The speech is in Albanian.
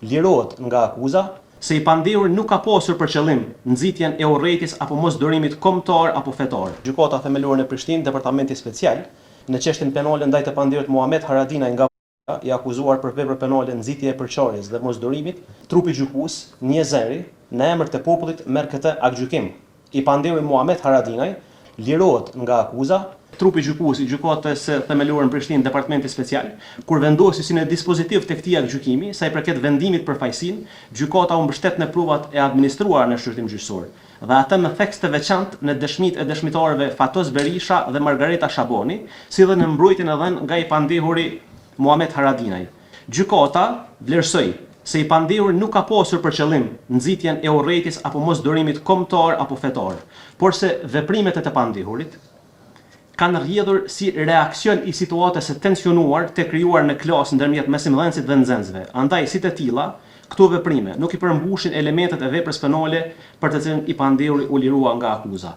lirohet nga akuza se i pandehuri nuk ka pasur për qëllim nxitjen e urrëties apo mosdurimit kombëtar apo fetar. Gjykata themelore në Prishtinë, Departamenti Special, në çështjen penale ndaj të pandehurit Muhamet Haradinaj nga i akuzuar për vepra penale nxitje e përçarjes dhe mosdurimit, trupi gjykues, Njezeri, në emër të popullit merr këtë aktgjykim. I pandehuri Muhamet Haradinaj lirohet nga akuza. Trupi gjykues i gjykatës themelore në Prishtinë, Departamenti Special, kur vendosi si në dispozitiv të këtij aktgjykimi, sa i përket vendimit për fajësinë, gjykata u mbështet në provat e administruara në shqyrtim gjyqësor, dhe atë me theks të veçantë në dëshmitë e dëshmitarëve Fatos Berisha dhe Margareta Shaboni, si dhe në mbrojtjen e dhënë nga i pandehuri Muhamet Haradinaj. Gjykata vlerësoi se i pandehuri nuk ka pasur për qëllim nxitjen e urrëties apo mosdurimit kombëtar apo fetar, por se veprimet e të pandehurit kanë rrjedhur si reakcion i situatës së tensionuar të krijuar në klasë ndërmjet mesimdhënësit dhe nxënësve. Andaj, si të tilla, këto veprime nuk i përmbushin elementet e veprës penale për të cilën i pandehuri u lirua nga akuza.